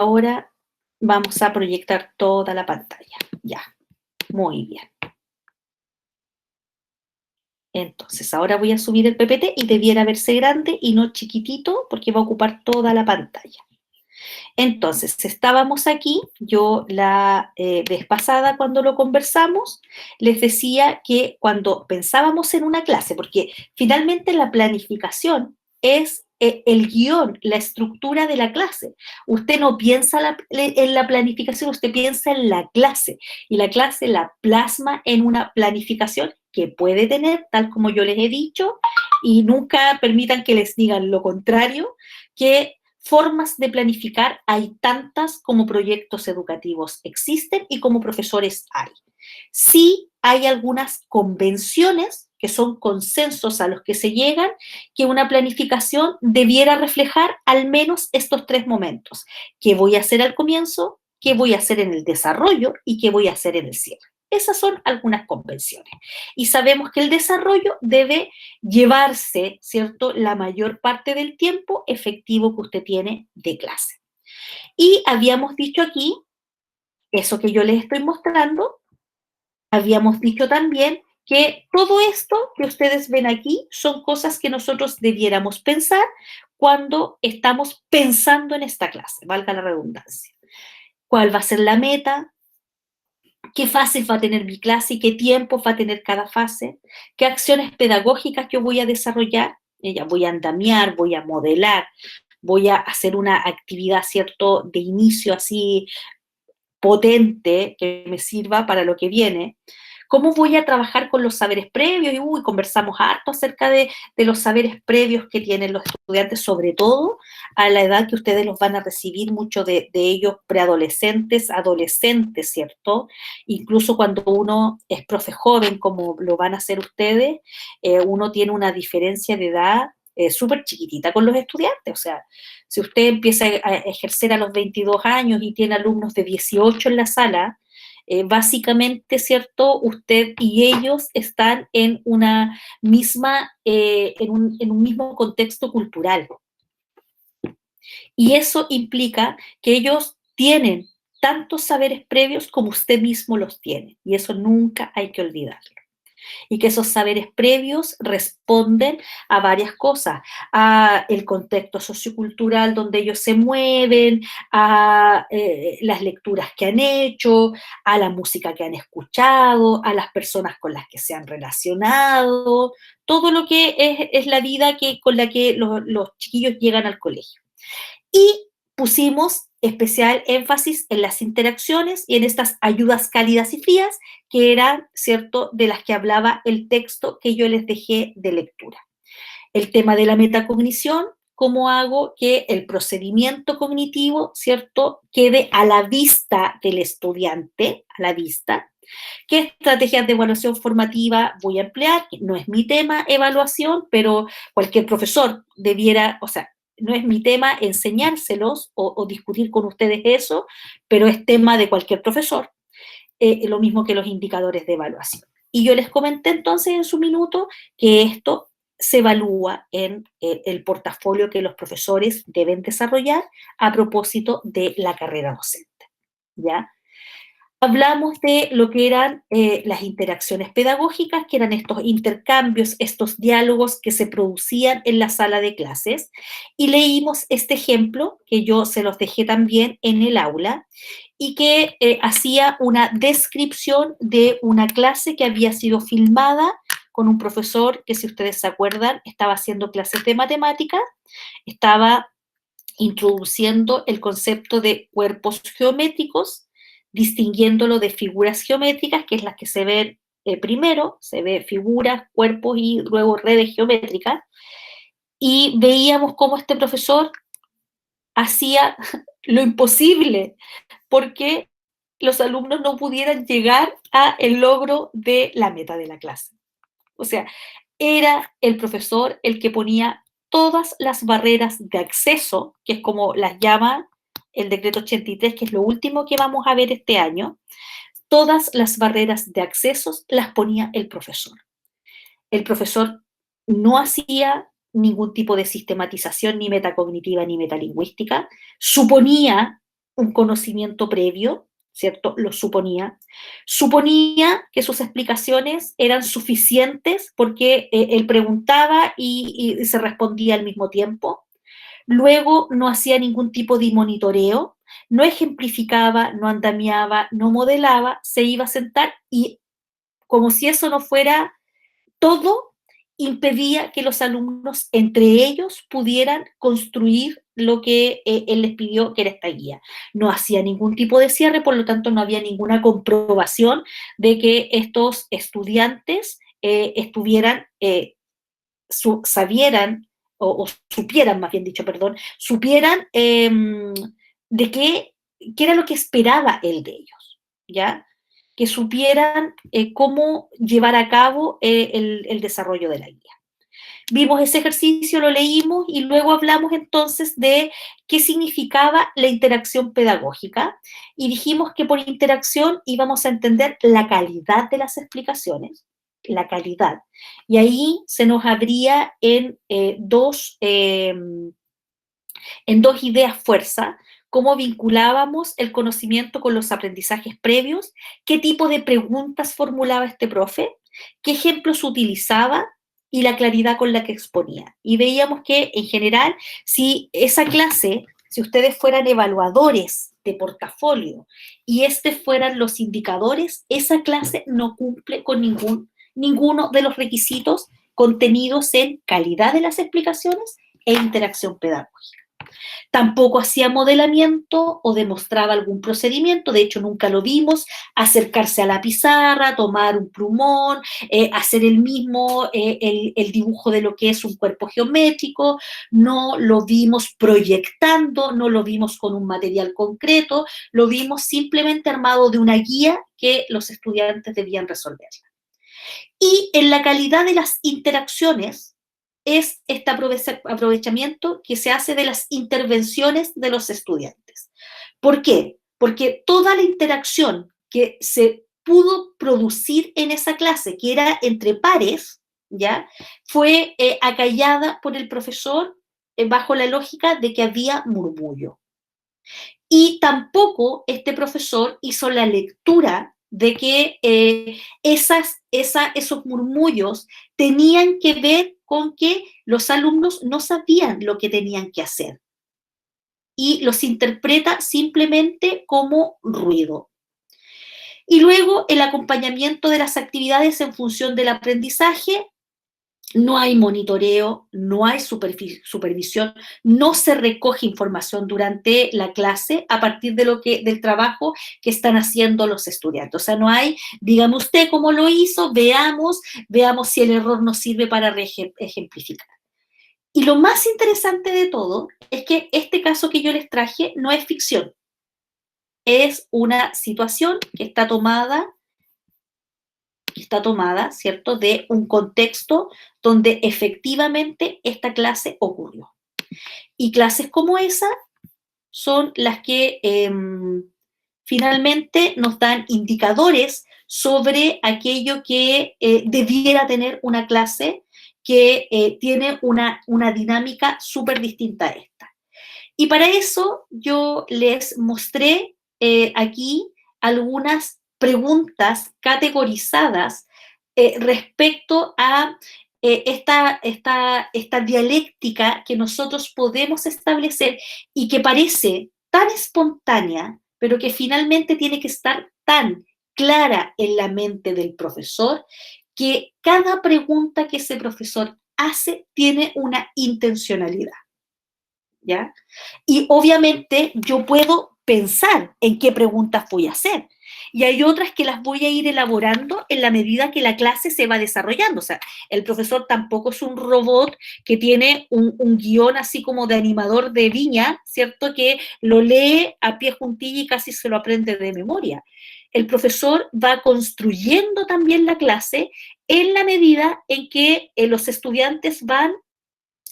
ahora vamos a proyectar toda la pantalla. Ya, muy bien. Entonces, ahora voy a subir el PPT y debiera verse grande y no chiquitito porque va a ocupar toda la pantalla. Entonces, estábamos aquí, yo la vez pasada cuando lo conversamos, les decía que cuando pensábamos en una clase, porque finalmente la planificación es el guión, la estructura de la clase. Usted no piensa en la planificación, usted piensa en la clase y la clase la plasma en una planificación que puede tener, tal como yo les he dicho, y nunca permitan que les digan lo contrario, que formas de planificar hay tantas como proyectos educativos existen y como profesores hay. Sí hay algunas convenciones que son consensos a los que se llegan, que una planificación debiera reflejar al menos estos tres momentos. ¿Qué voy a hacer al comienzo? ¿Qué voy a hacer en el desarrollo? ¿Y qué voy a hacer en el cierre? Esas son algunas convenciones. Y sabemos que el desarrollo debe llevarse, ¿cierto?, la mayor parte del tiempo efectivo que usted tiene de clase. Y habíamos dicho aquí, eso que yo les estoy mostrando, habíamos dicho también que todo esto que ustedes ven aquí son cosas que nosotros debiéramos pensar cuando estamos pensando en esta clase, valga la redundancia. ¿Cuál va a ser la meta? ¿Qué fases va a tener mi clase y qué tiempo va a tener cada fase? ¿Qué acciones pedagógicas yo voy a desarrollar? Voy a andamiar, voy a modelar, voy a hacer una actividad, ¿cierto?, de inicio así potente que me sirva para lo que viene. ¿Cómo voy a trabajar con los saberes previos? Y conversamos harto acerca de los saberes previos que tienen los estudiantes, sobre todo a la edad que ustedes los van a recibir, muchos de ellos preadolescentes, adolescentes, ¿cierto? Incluso cuando uno es profe joven, como lo van a hacer ustedes, uno tiene una diferencia de edad súper chiquitita con los estudiantes. O sea, si usted empieza a ejercer a los 22 años y tiene alumnos de 18 en la sala, básicamente, ¿cierto?, usted y ellos están en una misma, en un mismo contexto cultural. Y eso implica que ellos tienen tantos saberes previos como usted mismo los tiene. Y eso nunca hay que olvidarlo. Y que esos saberes previos responden a varias cosas, a el contexto sociocultural donde ellos se mueven, a las lecturas que han hecho, a la música que han escuchado, a las personas con las que se han relacionado, todo lo que es la vida con la que los chiquillos llegan al colegio. Y pusimos especial énfasis en las interacciones y en estas ayudas cálidas y frías, que eran, ¿cierto?, de las que hablaba el texto que yo les dejé de lectura. El tema de la metacognición, cómo hago que el procedimiento cognitivo, ¿cierto?, quede a la vista del estudiante, a la vista. ¿Qué estrategias de evaluación formativa voy a emplear? No es mi tema evaluación, pero cualquier profesor debiera, o sea, no es mi tema enseñárselos o discutir con ustedes eso, pero es tema de cualquier profesor, lo mismo que los indicadores de evaluación. Y yo les comenté entonces en su minuto que esto se evalúa en el portafolio que los profesores deben desarrollar a propósito de la carrera docente, ¿ya? Hablamos de lo que eran las interacciones pedagógicas, que eran estos intercambios, estos diálogos que se producían en la sala de clases, y leímos este ejemplo, que yo se los dejé también en el aula, y que hacía una descripción de una clase que había sido filmada con un profesor que, si ustedes se acuerdan, estaba haciendo clases de matemática, estaba introduciendo el concepto de cuerpos geométricos, distinguiéndolo de figuras geométricas, que es las que se ven primero, se ve figuras, cuerpos y luego redes geométricas, y veíamos cómo este profesor hacía lo imposible porque los alumnos no pudieran llegar a el logro de la meta de la clase. O sea, era el profesor el que ponía todas las barreras de acceso, que es como las llama el decreto 83, que es lo último que vamos a ver este año. Todas las barreras de accesos las ponía el profesor. El profesor no hacía ningún tipo de sistematización ni metacognitiva ni metalingüística, suponía un conocimiento previo, ¿cierto? Lo suponía. Suponía que sus explicaciones eran suficientes porque él preguntaba y se respondía al mismo tiempo. Luego no hacía ningún tipo de monitoreo, no ejemplificaba, no andamiaba, no modelaba, se iba a sentar y como si eso no fuera todo, impedía que los alumnos entre ellos pudieran construir lo que él les pidió, que era esta guía. No hacía ningún tipo de cierre, por lo tanto no había ninguna comprobación de que estos estudiantes estuvieran, sabieran, o supieran, más bien dicho, perdón, supieran de qué era lo que esperaba él de ellos, ¿ya? Que supieran cómo llevar a cabo el desarrollo de la guía. Vimos ese ejercicio, lo leímos y luego hablamos entonces de qué significaba la interacción pedagógica y dijimos que por interacción íbamos a entender la calidad de las explicaciones, la calidad. Y ahí se nos abría en dos ideas fuerza, cómo vinculábamos el conocimiento con los aprendizajes previos, qué tipo de preguntas formulaba este profe, qué ejemplos utilizaba y la claridad con la que exponía. Y veíamos que, en general, si esa clase, si ustedes fueran evaluadores de portafolio y fueran los indicadores, esa clase no cumple con ninguno de los requisitos contenidos en calidad de las explicaciones e interacción pedagógica. Tampoco hacía modelamiento o demostraba algún procedimiento, de hecho nunca lo vimos acercarse a la pizarra, tomar un plumón, hacer el mismo, el dibujo de lo que es un cuerpo geométrico, no lo vimos proyectando, no lo vimos con un material concreto, lo vimos simplemente armado de una guía que los estudiantes debían resolver. Y en la calidad de las interacciones es este aprovechamiento que se hace de las intervenciones de los estudiantes. ¿Por qué? Porque toda la interacción que se pudo producir en esa clase, que era entre pares, ¿ya? Fue acallada por el profesor bajo la lógica de que había murmullo. Y tampoco este profesor hizo la lectura de que esos murmullos tenían que ver con que los alumnos no sabían lo que tenían que hacer y los interpreta simplemente como ruido. Y luego el acompañamiento de las actividades en función del aprendizaje. No hay monitoreo, no hay supervisión, no se recoge información durante la clase a partir del trabajo que están haciendo los estudiantes. O sea, no hay, dígame usted cómo lo hizo, veamos si el error nos sirve para ejemplificar. Y lo más interesante de todo es que este caso que yo les traje no es ficción, es una situación que está tomada, ¿cierto?, de un contexto donde efectivamente esta clase ocurrió. Y clases como esa son las que finalmente nos dan indicadores sobre aquello que debiera tener una clase que tiene una dinámica súper distinta a esta. Y para eso yo les mostré aquí algunas preguntas categorizadas respecto a esta dialéctica que nosotros podemos establecer y que parece tan espontánea, pero que finalmente tiene que estar tan clara en la mente del profesor, que cada pregunta que ese profesor hace tiene una intencionalidad. ¿Ya? Y obviamente yo puedo pensar en qué preguntas voy a hacer. Y hay otras que las voy a ir elaborando en la medida que la clase se va desarrollando. O sea, el profesor tampoco es un robot que tiene un guión así como de animador de viña, ¿cierto? Que lo lee a pie juntilla y casi se lo aprende de memoria. El profesor va construyendo también la clase en la medida en que los estudiantes van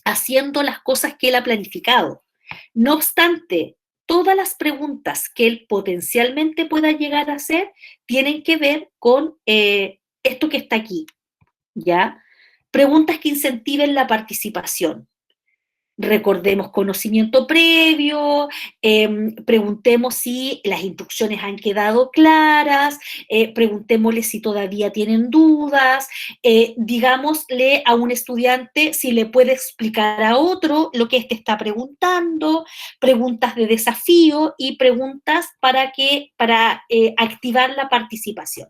haciendo las cosas que él ha planificado. No obstante, todas las preguntas que él potencialmente pueda llegar a hacer tienen que ver con esto que está aquí, ¿ya? Preguntas que incentiven la participación. recordemos conocimiento previo, preguntemos si las instrucciones han quedado claras, preguntémosle si todavía tienen dudas, digámosle a un estudiante si le puede explicar a otro lo que éste está preguntando, preguntas de desafío y preguntas para activar la participación.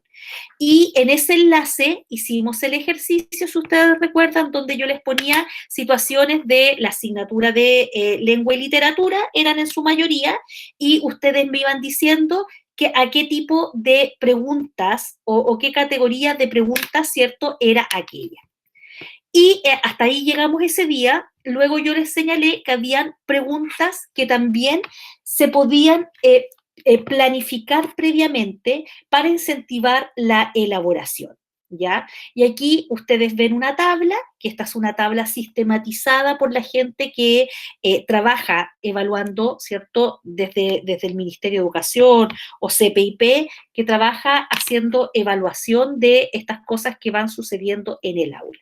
Y en ese enlace hicimos el ejercicio, si ustedes recuerdan, donde yo les ponía situaciones de la asignatura de lengua y literatura, eran en su mayoría, y ustedes me iban diciendo a qué tipo de preguntas o qué categoría de preguntas, ¿cierto?, era aquella. Y hasta ahí llegamos ese día. Luego yo les señalé que habían preguntas que también se podían planificar previamente para incentivar la elaboración, ¿ya? Y aquí ustedes ven una tabla, que esta es una tabla sistematizada por la gente que trabaja evaluando, ¿cierto?, desde el Ministerio de Educación o CPIP, que trabaja haciendo evaluación de estas cosas que van sucediendo en el aula.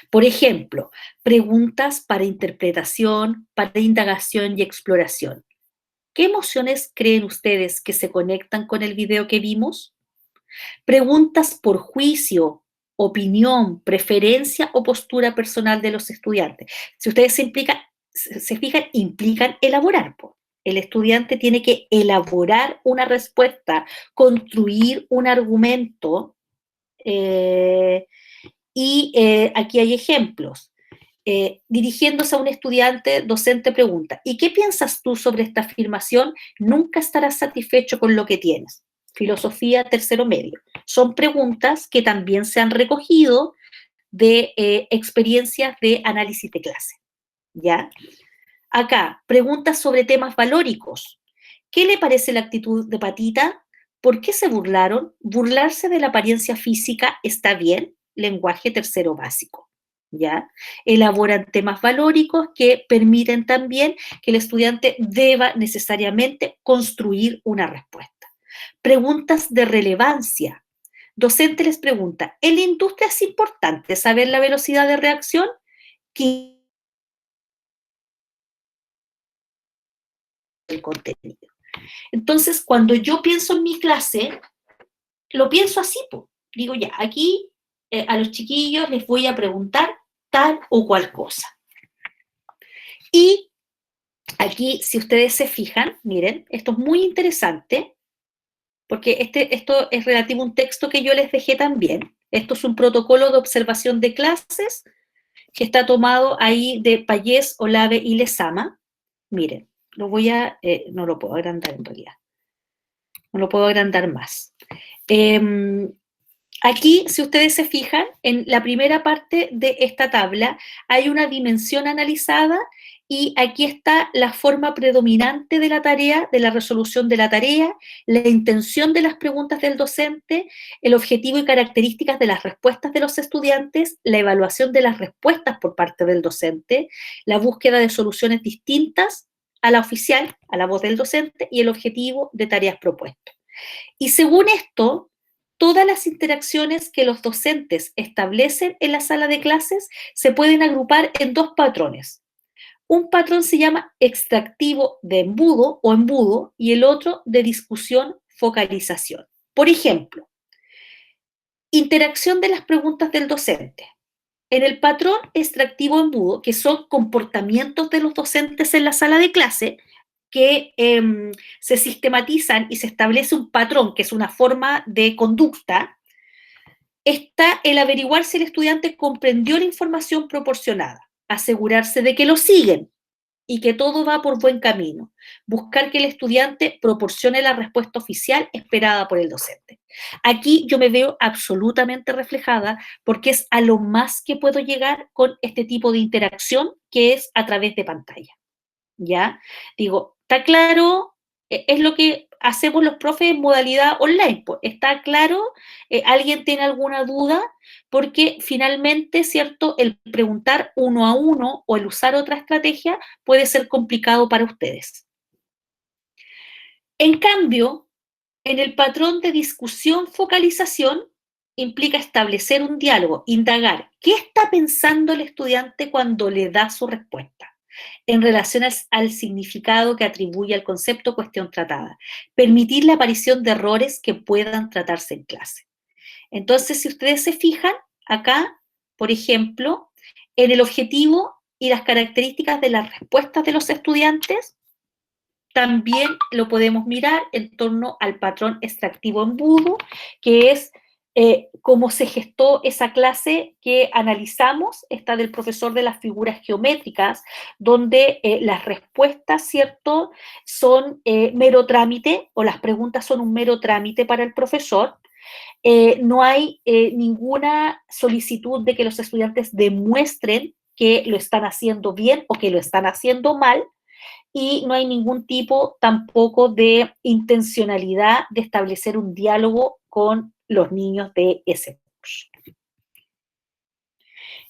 Por ejemplo, preguntas para interpretación, para indagación y exploración. ¿Qué emociones creen ustedes que se conectan con el video que vimos? Preguntas por juicio, opinión, preferencia o postura personal de los estudiantes. Si ustedes se fijan, implican elaborar. El estudiante tiene que elaborar una respuesta, construir un argumento, y aquí hay ejemplos. Dirigiéndose a un estudiante, docente pregunta, ¿y qué piensas tú sobre esta afirmación? Nunca estarás satisfecho con lo que tienes. Filosofía, tercero medio. Son preguntas que también se han recogido de experiencias de análisis de clase, ¿ya? Acá, preguntas sobre temas valóricos. ¿Qué le parece la actitud de Patita? ¿Por qué se burlaron? ¿Burlarse de la apariencia física está bien? Lenguaje tercero básico, ¿ya? Elaboran temas valóricos que permiten también que el estudiante deba necesariamente construir una respuesta. Preguntas de relevancia. Docente les pregunta, ¿en la industria es importante saber la velocidad de reacción? ¿Qué el contenido? Entonces, cuando yo pienso en mi clase, lo pienso así, pues. Digo, ya, aquí a los chiquillos les voy a preguntar tal o cual cosa. Y aquí, si ustedes se fijan, miren, esto es muy interesante, porque esto es relativo a un texto que yo les dejé también. Esto es un protocolo de observación de clases que está tomado ahí de Payés, Olave y Lezama. Miren, no lo puedo agrandar en realidad. No lo puedo agrandar más. Aquí, si ustedes se fijan, en la primera parte de esta tabla hay una dimensión analizada y aquí está la forma predominante de la tarea, de la resolución de la tarea, la intención de las preguntas del docente, el objetivo y características de las respuestas de los estudiantes, la evaluación de las respuestas por parte del docente, la búsqueda de soluciones distintas a la oficial, a la voz del docente, y el objetivo de tareas propuestas. Y según esto, todas las interacciones que los docentes establecen en la sala de clases se pueden agrupar en dos patrones. Un patrón se llama extractivo de embudo o embudo y el otro de discusión focalización. Por ejemplo, interacción de las preguntas del docente. En el patrón extractivo embudo, que son comportamientos de los docentes en la sala de clase, que se sistematizan y se establece un patrón, que es una forma de conducta, está el averiguar si el estudiante comprendió la información proporcionada, asegurarse de que lo siguen y que todo va por buen camino, buscar que el estudiante proporcione la respuesta oficial esperada por el docente. Aquí yo me veo absolutamente reflejada porque es a lo más que puedo llegar con este tipo de interacción, que es a través de pantalla. ¿Ya? Digo, ¿está claro? Es lo que hacemos los profes en modalidad online. Pues, ¿está claro? ¿Alguien tiene alguna duda? Porque finalmente, ¿cierto? El preguntar uno a uno o el usar otra estrategia puede ser complicado para ustedes. En cambio, en el patrón de discusión-focalización, implica establecer un diálogo, indagar qué está pensando el estudiante cuando le da su respuesta en relación al significado que atribuye al concepto o cuestión tratada. Permitir la aparición de errores que puedan tratarse en clase. Entonces, si ustedes se fijan, acá, por ejemplo, en el objetivo y las características de las respuestas de los estudiantes, también lo podemos mirar en torno al patrón extractivo embudo, que es cómo se gestó esa clase que analizamos, esta del profesor de las figuras geométricas, donde las respuestas, ¿cierto?, son mero trámite, o las preguntas son un mero trámite para el profesor. No hay ninguna solicitud de que los estudiantes demuestren que lo están haciendo bien o que lo están haciendo mal, y no hay ningún tipo tampoco de intencionalidad de establecer un diálogo con los niños de ese curso.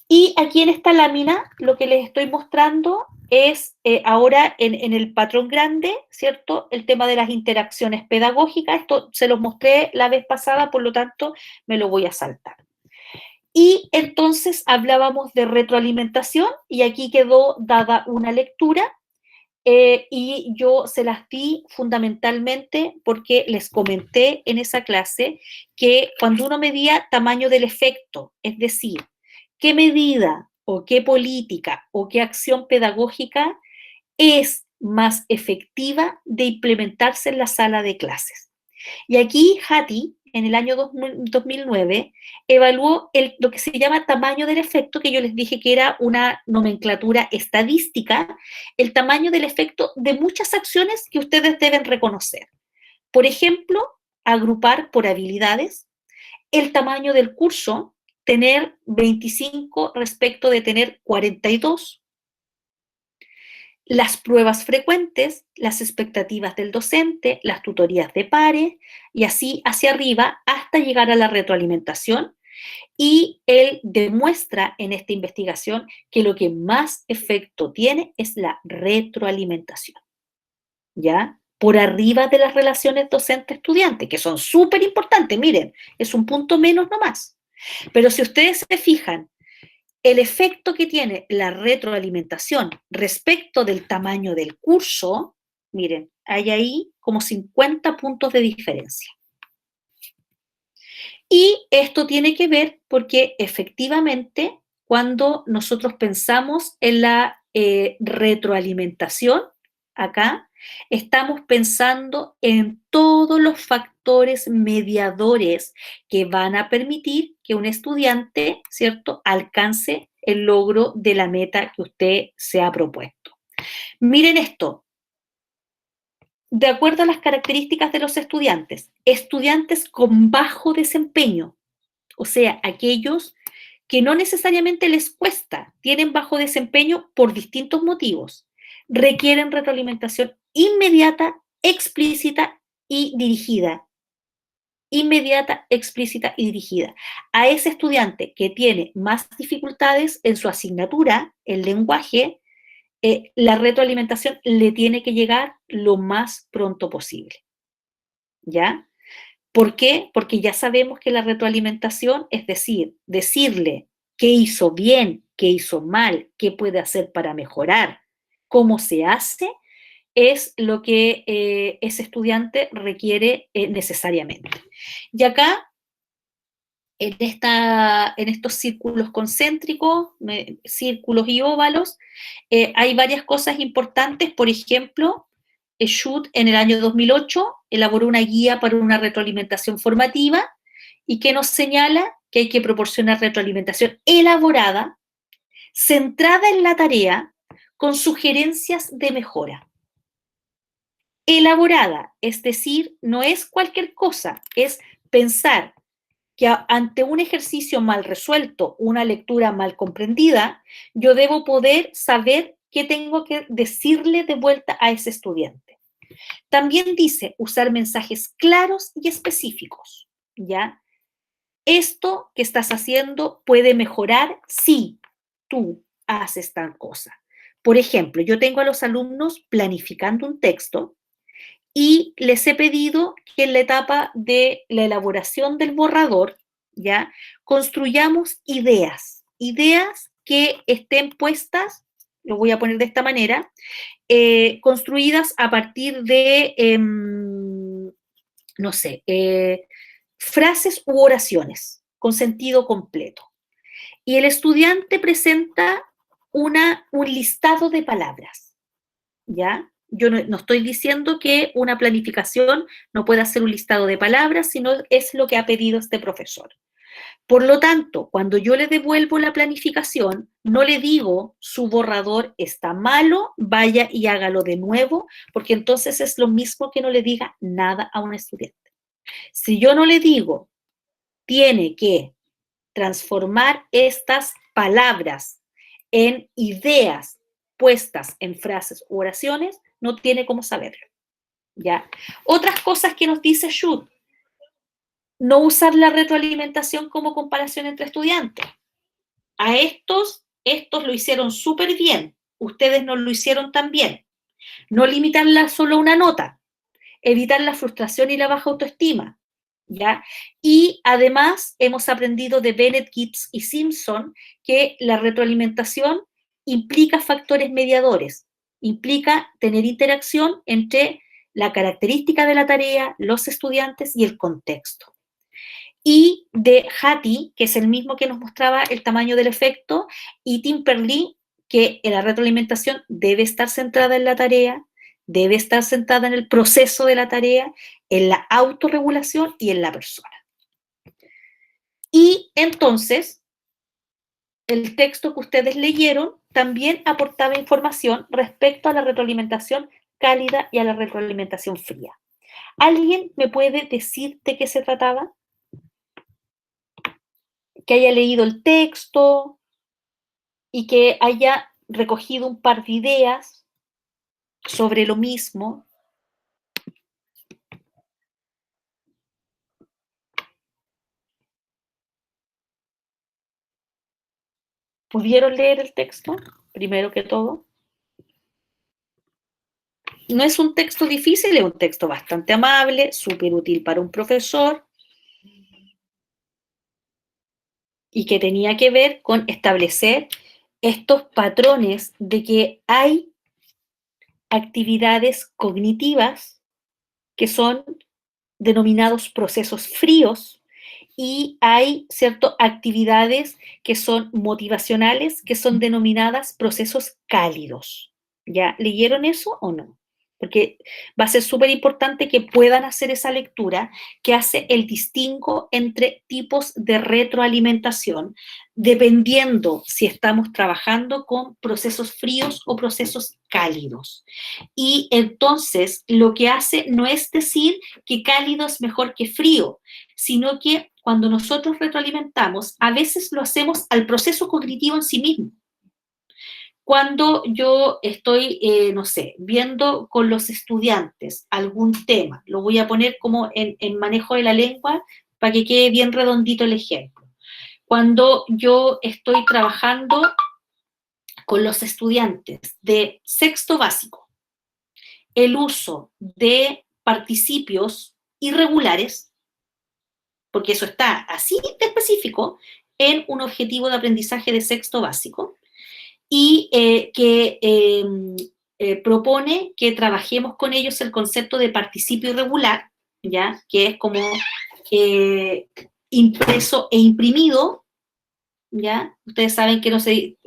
Y aquí en esta lámina lo que les estoy mostrando es ahora en el patrón grande, ¿cierto? El tema de las interacciones pedagógicas. Esto se los mostré la vez pasada, por lo tanto me lo voy a saltar. Y entonces hablábamos de retroalimentación y aquí quedó dada una lectura. Y yo se las di fundamentalmente porque les comenté en esa clase que cuando uno medía tamaño del efecto, es decir, qué medida o qué política o qué acción pedagógica es más efectiva de implementarse en la sala de clases. Y aquí Hattie, en el año 2009, evaluó lo que se llama tamaño del efecto, que yo les dije que era una nomenclatura estadística, el tamaño del efecto de muchas acciones que ustedes deben reconocer. Por ejemplo, agrupar por habilidades, el tamaño del curso, tener 25 respecto de tener 42, las pruebas frecuentes, las expectativas del docente, las tutorías de pares y así hacia arriba hasta llegar a la retroalimentación. Y él demuestra en esta investigación que lo que más efecto tiene es la retroalimentación, ¿ya? Por arriba de las relaciones docente-estudiante, que son súper importantes, miren, es un punto menos nomás. Pero si ustedes se fijan, el efecto que tiene la retroalimentación respecto del tamaño del curso, miren, hay ahí como 50 puntos de diferencia. Y esto tiene que ver porque efectivamente cuando nosotros pensamos en la retroalimentación, acá, estamos pensando en todos los factores mediadores que van a permitir que un estudiante, ¿cierto?, alcance el logro de la meta que usted se ha propuesto. Miren esto, de acuerdo a las características de los estudiantes con bajo desempeño, o sea, aquellos que no necesariamente les cuesta, tienen bajo desempeño por distintos motivos, requieren retroalimentación inmediata, explícita y dirigida. Inmediata, explícita y dirigida. A ese estudiante que tiene más dificultades en su asignatura, el lenguaje, la retroalimentación le tiene que llegar lo más pronto posible. ¿Ya? ¿Por qué? Porque ya sabemos que la retroalimentación, es decir, decirle qué hizo bien, qué hizo mal, qué puede hacer para mejorar, cómo se hace, es lo que ese estudiante requiere necesariamente. Y acá, en estos círculos concéntricos, círculos y óvalos, hay varias cosas importantes. Por ejemplo, Schut en el año 2008 elaboró una guía para una retroalimentación formativa y que nos señala que hay que proporcionar retroalimentación elaborada, centrada en la tarea, con sugerencias de mejora. Elaborada, es decir, no es cualquier cosa, es pensar que ante un ejercicio mal resuelto, una lectura mal comprendida, yo debo poder saber qué tengo que decirle de vuelta a ese estudiante. También dice usar mensajes claros y específicos, ¿ya? Esto que estás haciendo puede mejorar si tú haces tal cosa. Por ejemplo, yo tengo a los alumnos planificando un texto y les he pedido que en la etapa de la elaboración del borrador, ¿ya? Construyamos ideas, ideas que estén puestas, lo voy a poner de esta manera, construidas a partir de, no sé, frases u oraciones con sentido completo. Y el estudiante presenta un listado de palabras, ¿ya? Yo no estoy diciendo que una planificación no pueda ser un listado de palabras, sino es lo que ha pedido este profesor. Por lo tanto, cuando yo le devuelvo la planificación, no le digo su borrador está malo, vaya y hágalo de nuevo, porque entonces es lo mismo que no le diga nada a un estudiante. Si yo no le digo, tiene que transformar estas palabras en ideas puestas en frases u oraciones, no tiene cómo saberlo, ¿ya? Otras cosas que nos dice Schut: no usar la retroalimentación como comparación entre estudiantes. A estos lo hicieron súper bien, ustedes no lo hicieron tan bien. No limitarla solo a una nota, evitar la frustración y la baja autoestima, ¿ya? Y además hemos aprendido de Bennett, Gibbs y Simpson que la retroalimentación implica factores mediadores, implica tener interacción entre la característica de la tarea, los estudiantes y el contexto. Y de Hattie, que es el mismo que nos mostraba el tamaño del efecto, y Timperley, que la retroalimentación debe estar centrada en la tarea, debe estar centrada en el proceso de la tarea, en la autorregulación y en la persona. Y entonces, el texto que ustedes leyeron también aportaba información respecto a la retroalimentación cálida y a la retroalimentación fría. ¿Alguien me puede decir de qué se trataba? Que haya leído el texto y que haya recogido un par de ideas sobre lo mismo. ¿Pudieron leer el texto, primero que todo? No es un texto difícil, es un texto bastante amable, súper útil para un profesor y que tenía que ver con establecer estos patrones de que hay actividades cognitivas que son denominados procesos fríos y hay ciertas actividades que son motivacionales, que son denominadas procesos cálidos. ¿Ya leyeron eso o no? Porque va a ser súper importante que puedan hacer esa lectura que hace el distingo entre tipos de retroalimentación, dependiendo si estamos trabajando con procesos fríos o procesos cálidos. Y entonces lo que hace no es decir que cálido es mejor que frío, sino que cuando nosotros retroalimentamos, a veces lo hacemos al proceso cognitivo en sí mismo. Cuando yo estoy, no sé, viendo con los estudiantes algún tema, lo voy a poner como en manejo de la lengua para que quede bien redondito el ejemplo. Cuando yo estoy trabajando con los estudiantes de sexto básico, el uso de participios irregulares, porque eso está así de específico en un objetivo de aprendizaje de sexto básico, y propone que trabajemos con ellos el concepto de participio irregular, ¿ya? Que es como impreso e imprimido, ¿ya? Ustedes saben que no se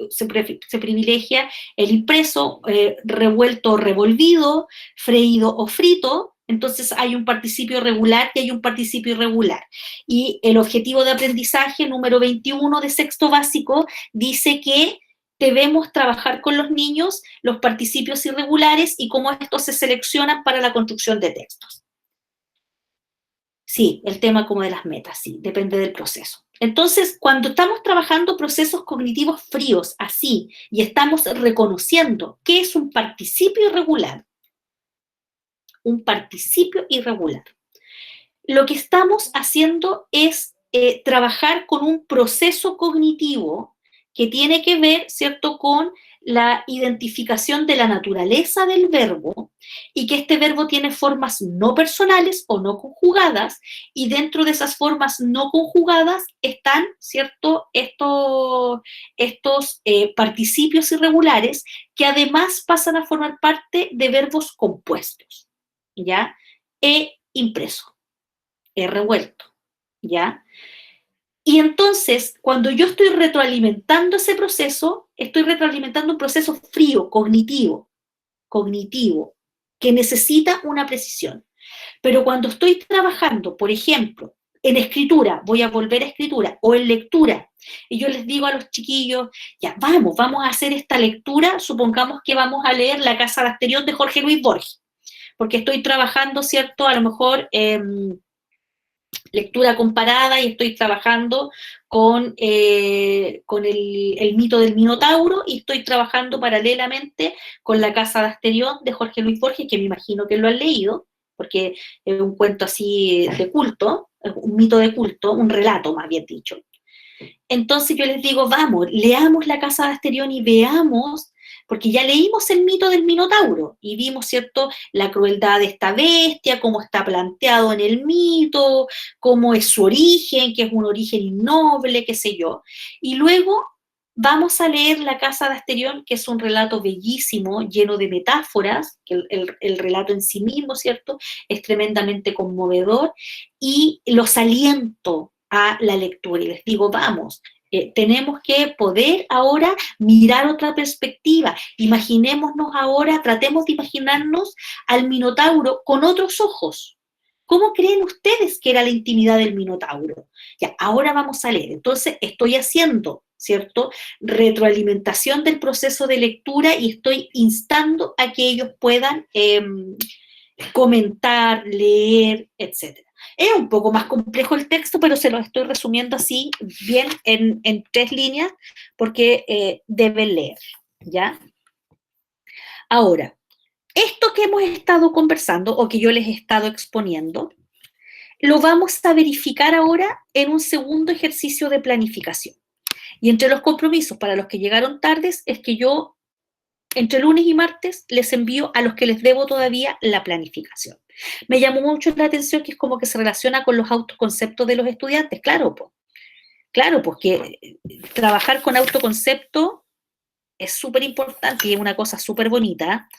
privilegia el impreso, revuelto o revolvido, freído o frito. Entonces hay un participio regular y hay un participio irregular. Y el objetivo de aprendizaje número 21 de sexto básico dice que debemos trabajar con los niños los participios irregulares y cómo estos se seleccionan para la construcción de textos. Sí, el tema como de las metas, sí, depende del proceso. Entonces, cuando estamos trabajando procesos cognitivos fríos, así, y estamos reconociendo qué es un participio irregular, lo que estamos haciendo es trabajar con un proceso cognitivo que tiene que ver, ¿cierto?, con la identificación de la naturaleza del verbo y que este verbo tiene formas no personales o no conjugadas y dentro de esas formas no conjugadas están, ¿cierto?, estos participios irregulares que además pasan a formar parte de verbos compuestos, ¿ya? He impreso, he revuelto, ¿ya? Y entonces, cuando yo estoy retroalimentando ese proceso, estoy retroalimentando un proceso frío, cognitivo, que necesita una precisión. Pero cuando estoy trabajando, por ejemplo, en escritura, voy a volver a escritura, o en lectura, y yo les digo a los chiquillos, ya, vamos a hacer esta lectura, supongamos que vamos a leer La Casa de Asterión de Jorge Luis Borges, porque estoy trabajando, ¿cierto?, a lo mejor lectura comparada y estoy trabajando con el mito del Minotauro y estoy trabajando paralelamente con La Casa de Asterión de Jorge Luis Borges, que me imagino que lo han leído, porque es un cuento así de culto, un mito de culto, un relato más bien dicho. Entonces yo les digo, vamos, leamos La Casa de Asterión y veamos, porque ya leímos el mito del Minotauro y vimos, ¿cierto?, la crueldad de esta bestia, cómo está planteado en el mito, cómo es su origen, que es un origen innoble, qué sé yo. Y luego vamos a leer La Casa de Asterión, que es un relato bellísimo, lleno de metáforas, que el relato en sí mismo, ¿cierto?, es tremendamente conmovedor, y los aliento a la lectura y les digo, vamos, tenemos que poder ahora mirar otra perspectiva. Imaginémonos ahora, tratemos de imaginarnos al Minotauro con otros ojos. ¿Cómo creen ustedes que era la intimidad del Minotauro? Ya, ahora vamos a leer. Entonces, estoy haciendo, ¿cierto?, retroalimentación del proceso de lectura y estoy instando a que ellos puedan comentar, leer, etcétera. Es un poco más complejo el texto, pero se lo estoy resumiendo así, bien, en 3 líneas, porque deben leer, ¿ya? Ahora, esto que hemos estado conversando, o que yo les he estado exponiendo, lo vamos a verificar ahora en un segundo ejercicio de planificación. Y entre los compromisos para los que llegaron tardes es que yo, entre lunes y martes, les envío a los que les debo todavía la planificación. Me llamó mucho la atención que es como que se relaciona con los autoconceptos de los estudiantes. Claro, pues que trabajar con autoconcepto es súper importante y es una cosa súper bonita,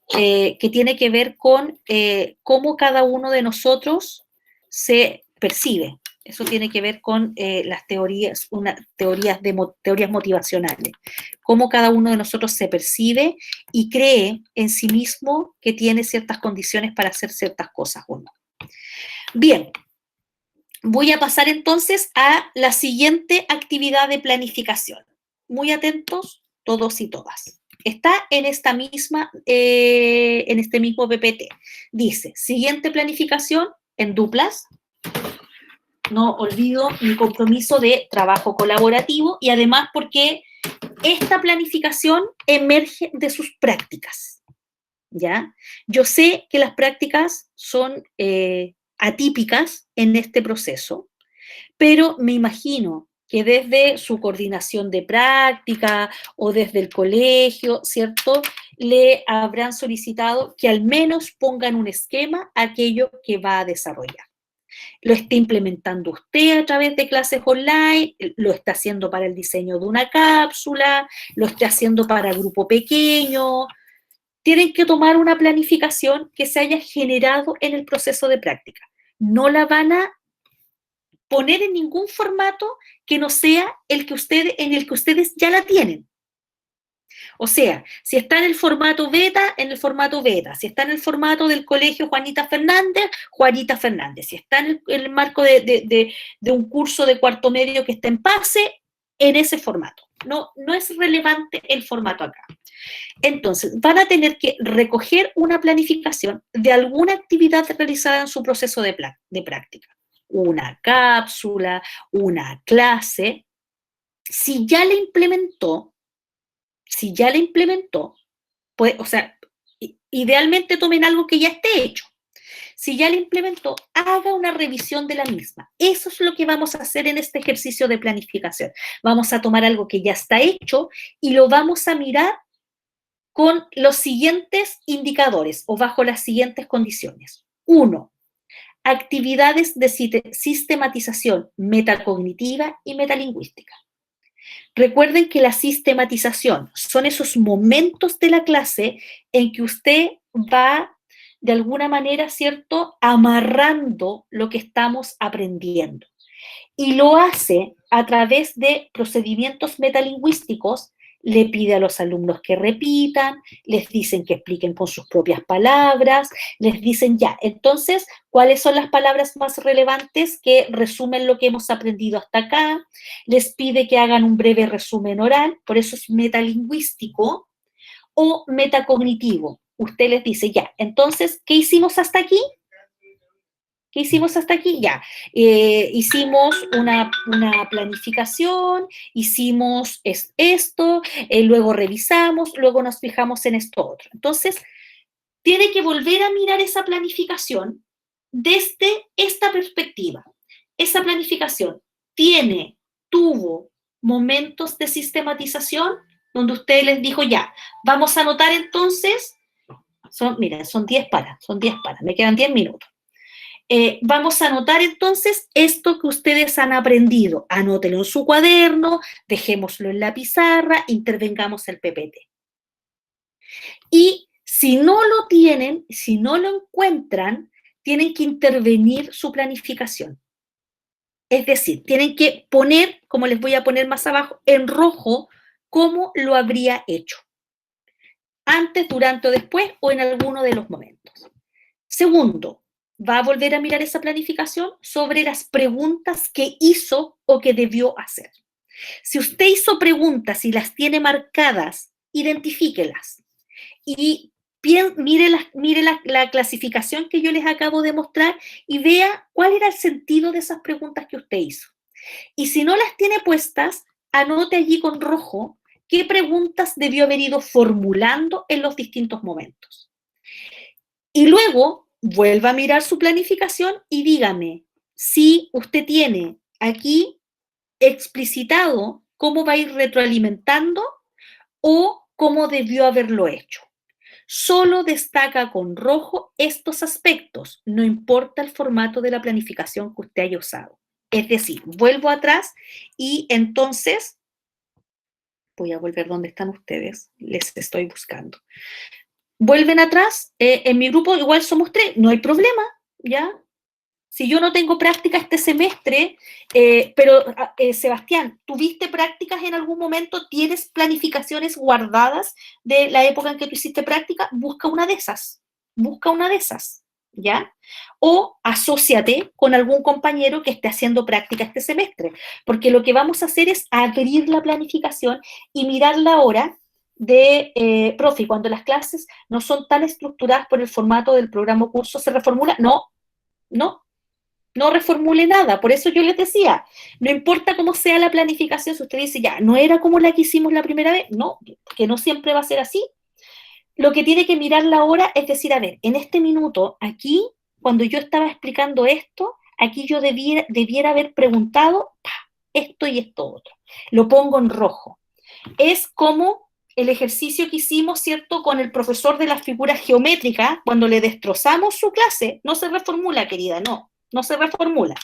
que tiene que ver con cómo cada uno de nosotros se percibe. Eso tiene que ver con las teorías, teorías motivacionales. Cómo cada uno de nosotros se percibe y cree en sí mismo que tiene ciertas condiciones para hacer ciertas cosas o no. Bien, voy a pasar entonces a la siguiente actividad de planificación. Muy atentos todos y todas. Está en esta misma, en este mismo PPT. Dice, siguiente planificación en duplas. No olvido mi compromiso de trabajo colaborativo y además porque esta planificación emerge de sus prácticas, ¿ya? Yo sé que las prácticas son atípicas en este proceso, pero me imagino que desde su coordinación de práctica o desde el colegio, ¿cierto?, le habrán solicitado que al menos pongan un esquema a aquello que va a desarrollar. Lo está implementando usted a través de clases online, lo está haciendo para el diseño de una cápsula, lo está haciendo para grupo pequeño. Tienen que tomar una planificación que se haya generado en el proceso de práctica. No la van a poner en ningún formato que no sea en el que ustedes ya la tienen. O sea, si está en el formato beta, en el formato beta. Si está en el formato del colegio Juanita Fernández, Juanita Fernández. Si está en el marco de un curso de cuarto medio que está en PASE, en ese formato. No es relevante el formato acá. Entonces, van a tener que recoger una planificación de alguna actividad realizada en su proceso de práctica. Una cápsula, una clase. Si ya la implementó, pues, o sea, idealmente tomen algo que ya esté hecho. Si ya la implementó, haga una revisión de la misma. Eso es lo que vamos a hacer en este ejercicio de planificación. Vamos a tomar algo que ya está hecho y lo vamos a mirar con los siguientes indicadores o bajo las siguientes condiciones. 1. Actividades de sistematización metacognitiva y metalingüística. Recuerden que la sistematización son esos momentos de la clase en que usted va, de alguna manera, ¿cierto?, amarrando lo que estamos aprendiendo. Y lo hace a través de procedimientos metalingüísticos. Le pide a los alumnos que repitan, les dicen que expliquen con sus propias palabras, les dicen ya, entonces, ¿cuáles son las palabras más relevantes que resumen lo que hemos aprendido hasta acá? Les pide que hagan un breve resumen oral, por eso es metalingüístico o metacognitivo. Usted les dice ya, entonces, ¿qué hicimos hasta aquí? ¿Qué hicimos hasta aquí? Ya, hicimos una planificación, hicimos esto, luego revisamos, luego nos fijamos en esto otro. Entonces, tiene que volver a mirar esa planificación desde esta perspectiva. Esa planificación tuvo momentos de sistematización donde usted les dijo ya, vamos a anotar entonces, mira, son 10 para, me quedan 10 minutos. Vamos a anotar entonces esto que ustedes han aprendido. Anótenlo en su cuaderno, dejémoslo en la pizarra, intervengamos el PPT. Y si no lo tienen, si no lo encuentran, tienen que intervenir su planificación. Es decir, tienen que poner, como les voy a poner más abajo, en rojo, cómo lo habría hecho. Antes, durante o después o en alguno de los momentos. Segundo, va a volver a mirar esa planificación sobre las preguntas que hizo o que debió hacer. Si usted hizo preguntas y las tiene marcadas, identifíquelas y mire la clasificación que yo les acabo de mostrar y vea cuál era el sentido de esas preguntas que usted hizo. Y si no las tiene puestas, anote allí con rojo qué preguntas debió haber ido formulando en los distintos momentos. Y luego vuelva a mirar su planificación y dígame si usted tiene aquí explicitado cómo va a ir retroalimentando o cómo debió haberlo hecho. Solo destaca con rojo estos aspectos, no importa el formato de la planificación que usted haya usado. Es decir, vuelvo atrás y entonces voy a volver donde están ustedes, les estoy buscando. Vuelven atrás, en mi grupo igual somos 3, no hay problema, ¿ya? Si yo no tengo práctica este semestre, pero Sebastián, ¿tuviste prácticas en algún momento? ¿Tienes planificaciones guardadas de la época en que tú hiciste práctica? Busca una de esas, ¿ya? O asóciate con algún compañero que esté haciendo práctica este semestre, porque lo que vamos a hacer es abrir la planificación y mirarla ahora profe, cuando las clases no son tan estructuradas por el formato del programa o curso, ¿se reformula? No reformule nada. Por eso yo les decía, no importa cómo sea la planificación, si usted dice, ya, no era como la que hicimos la primera vez, no, que no siempre va a ser así. Lo que tiene que mirarla ahora es decir, a ver, en este minuto, aquí, cuando yo estaba explicando esto, aquí yo debiera haber preguntado esto y esto otro. Lo pongo en rojo. Es como el ejercicio que hicimos, ¿cierto?, con el profesor de las figuras geométricas, cuando le destrozamos su clase, no se reformula, querida, no se reformula.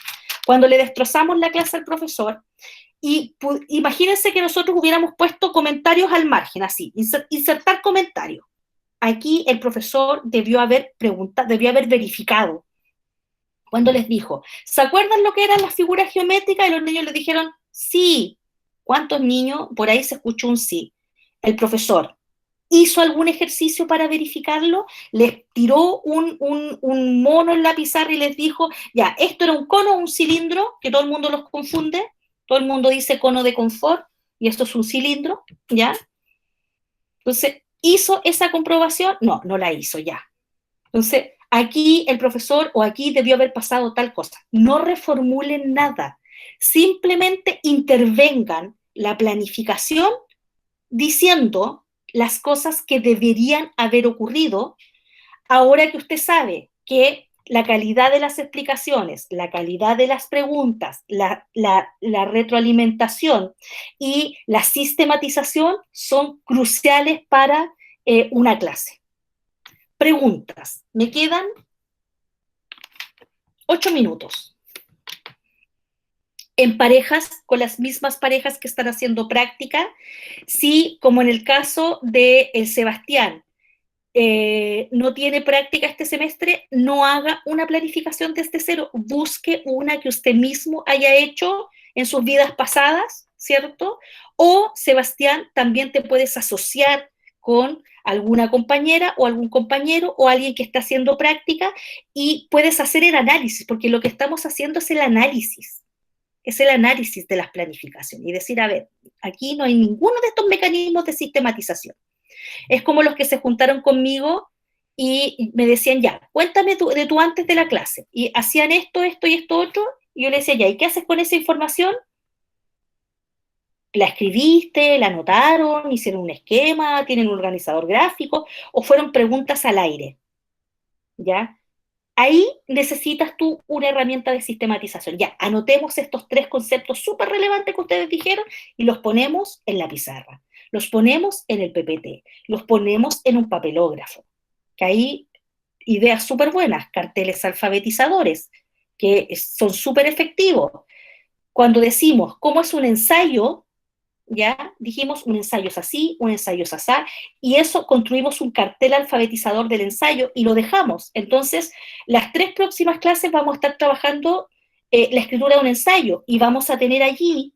Cuando le destrozamos la clase al profesor, y imagínense que nosotros hubiéramos puesto comentarios al margen, así, insertar comentarios. Aquí el profesor debió haber verificado. Cuando les dijo, ¿se acuerdan lo que eran las figuras geométricas? Y los niños le dijeron, sí. ¿Cuántos niños? Por ahí se escuchó un sí. El profesor hizo algún ejercicio para verificarlo, les tiró un mono en la pizarra y les dijo, ya, esto era un cono o un cilindro, que todo el mundo los confunde, todo el mundo dice cono de confort, y esto es un cilindro, ¿ya? Entonces, ¿hizo esa comprobación? No la hizo ya. Entonces, aquí el profesor o aquí debió haber pasado tal cosa. No reformulen nada, simplemente intervengan la planificación diciendo las cosas que deberían haber ocurrido ahora que usted sabe que la calidad de las explicaciones, la calidad de las preguntas, la retroalimentación y la sistematización son cruciales para una clase. Preguntas. Me quedan 8 minutos. En parejas, con las mismas parejas que están haciendo práctica, si, como en el caso de el Sebastián, no tiene práctica este semestre, no haga una planificación desde cero, busque una que usted mismo haya hecho en sus vidas pasadas, ¿cierto? O, Sebastián, también te puedes asociar con alguna compañera o algún compañero o alguien que está haciendo práctica y puedes hacer el análisis, porque lo que estamos haciendo es el análisis de las planificaciones y decir, a ver, aquí no hay ninguno de estos mecanismos de sistematización. Es como los que se juntaron conmigo y me decían, ya, cuéntame de tu antes de la clase. Y hacían esto, esto y esto otro, y yo le decía, ya, ¿y qué haces con esa información? ¿La escribiste, la anotaron, hicieron un esquema, tienen un organizador gráfico, o fueron preguntas al aire? ¿Ya? Ahí necesitas tú una herramienta de sistematización. Ya, anotemos estos 3 conceptos súper relevantes que ustedes dijeron y los ponemos en la pizarra, los ponemos en el PPT, los ponemos en un papelógrafo. Que hay ideas súper buenas, carteles alfabetizadores, que son súper efectivos. Cuando decimos cómo es un ensayo, ya dijimos un ensayo es así, un ensayo es así, y eso construimos un cartel alfabetizador del ensayo y lo dejamos. Entonces, las 3 próximas clases vamos a estar trabajando la escritura de un ensayo y vamos a tener allí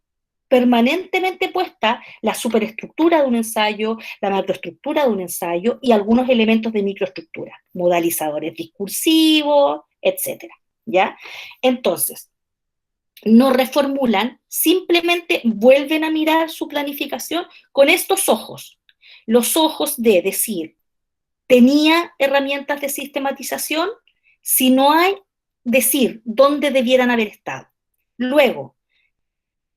permanentemente puesta la superestructura de un ensayo, la macroestructura de un ensayo y algunos elementos de microestructura, modalizadores discursivos, etcétera, ¿ya? Entonces, no reformulan, simplemente vuelven a mirar su planificación con estos ojos, los ojos de decir, ¿tenía herramientas de sistematización? Si no hay, decir dónde debieran haber estado. Luego,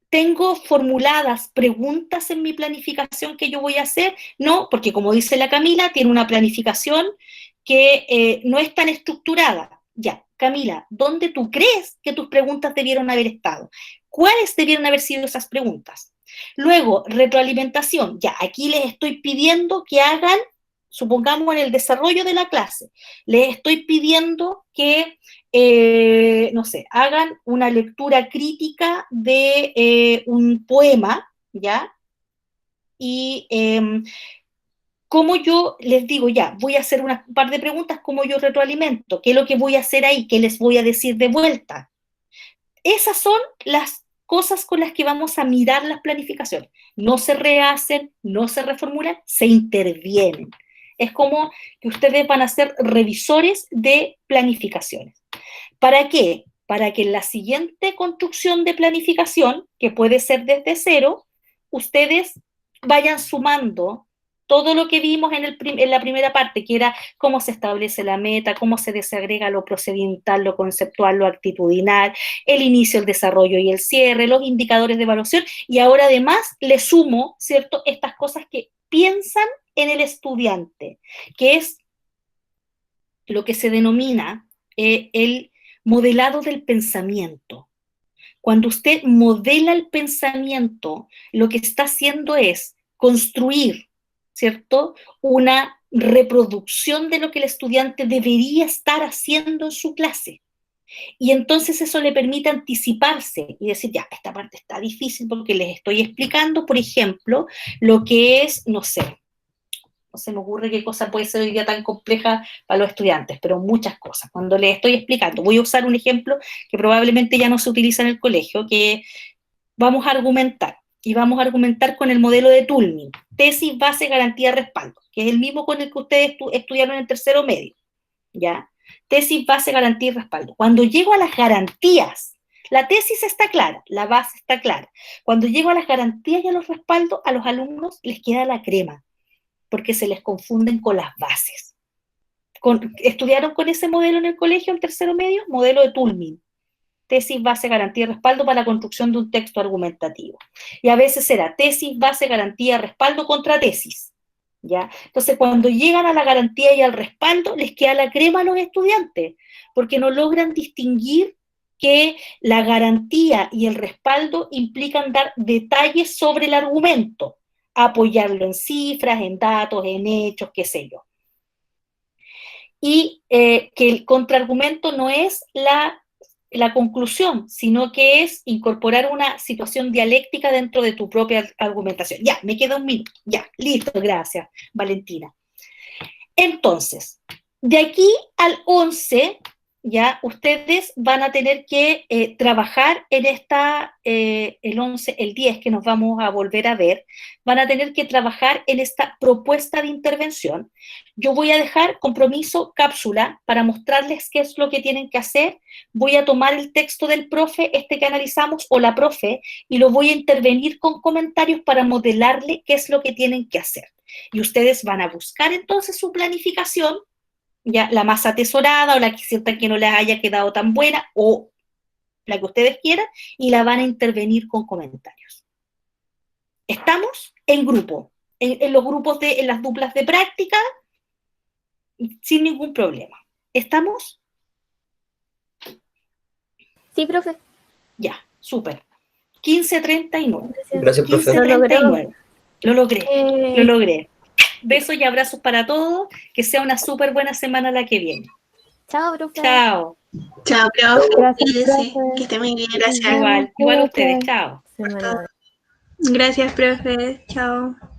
¿tengo formuladas preguntas en mi planificación que yo voy a hacer? No, porque como dice la Camila, tiene una planificación que no es tan estructurada. Ya, Camila, ¿dónde tú crees que tus preguntas debieron haber estado? ¿Cuáles debieron haber sido esas preguntas? Luego, retroalimentación. Ya, aquí les estoy pidiendo que hagan, supongamos en el desarrollo de la clase, les estoy pidiendo que no sé, hagan una lectura crítica de un poema, ¿ya? Y cómo yo les digo, ya, voy a hacer un par de preguntas, cómo yo retroalimento, qué es lo que voy a hacer ahí, qué les voy a decir de vuelta. Esas son las cosas con las que vamos a mirar las planificaciones. No se rehacen, no se reformulan, se intervienen. Es como que ustedes van a ser revisores de planificaciones. ¿Para qué? Para que en la siguiente construcción de planificación, que puede ser desde cero, ustedes vayan sumando todo lo que vimos en la primera parte, que era cómo se establece la meta, cómo se desagrega lo procedimental, lo conceptual, lo actitudinal, el inicio, el desarrollo y el cierre, los indicadores de evaluación, y ahora además le sumo, ¿cierto?, estas cosas que piensan en el estudiante, que es lo que se denomina el modelado del pensamiento. Cuando usted modela el pensamiento, lo que está haciendo es construir, ¿cierto?, una reproducción de lo que el estudiante debería estar haciendo en su clase. Y entonces eso le permite anticiparse y decir, ya, esta parte está difícil porque les estoy explicando, por ejemplo, lo que es, no sé, no se me ocurre qué cosa puede ser hoy día tan compleja para los estudiantes, pero muchas cosas. Cuando les estoy explicando, voy a usar un ejemplo que probablemente ya no se utiliza en el colegio, que vamos a argumentar, y vamos a argumentar con el modelo de Tullning, tesis, base, garantía, respaldo, que es el mismo con el que ustedes estudiaron en tercero medio, ¿ya? Tesis, base, garantía y respaldo. Cuando llego a las garantías, la tesis está clara, la base está clara. Cuando llego a las garantías y a los respaldos, a los alumnos les queda la crema, porque se les confunden con las bases. ¿Estudiaron con ese modelo en el colegio, en tercero medio? Modelo de Tullning. Tesis, base, garantía y respaldo para la construcción de un texto argumentativo. Y a veces era tesis, base, garantía, respaldo contra tesis. ¿ya? Entonces, cuando llegan a la garantía y al respaldo, les queda la crema a los estudiantes, porque no logran distinguir que la garantía y el respaldo implican dar detalles sobre el argumento, apoyarlo en cifras, en datos, en hechos, qué sé yo. Y que el contraargumento no es la conclusión, sino que es incorporar una situación dialéctica dentro de tu propia argumentación. Ya, me queda un minuto. Ya, listo, gracias, Valentina. Entonces, de aquí al 11, ya ustedes van a tener que trabajar en el 11, el 10 que nos vamos a volver a ver, van a tener que trabajar en esta propuesta de intervención. Yo voy a dejar compromiso cápsula para mostrarles qué es lo que tienen que hacer. Voy a tomar el texto del profe, este que analizamos, o la profe, y lo voy a intervenir con comentarios para modelarle qué es lo que tienen que hacer. Y ustedes van a buscar entonces su planificación, ya la más atesorada o la que sientan que no les haya quedado tan buena o la que ustedes quieran, y la van a intervenir con comentarios. Estamos en grupo, en los grupos en las duplas de práctica, sin ningún problema. ¿Estamos? Sí, profe. Ya, súper. 15:39. Gracias, profe. 15:39. Lo logré, Eh, lo logré. Besos y abrazos para todos. Que sea una súper buena semana la que viene. Chao, profe. Chao. Chao, profe. Gracias, Cuídese. profe. Que esté muy bien. Nos Gracias. vemos, Igual a ustedes. cuídate. Chao. Semana. Gracias, profe. Chao.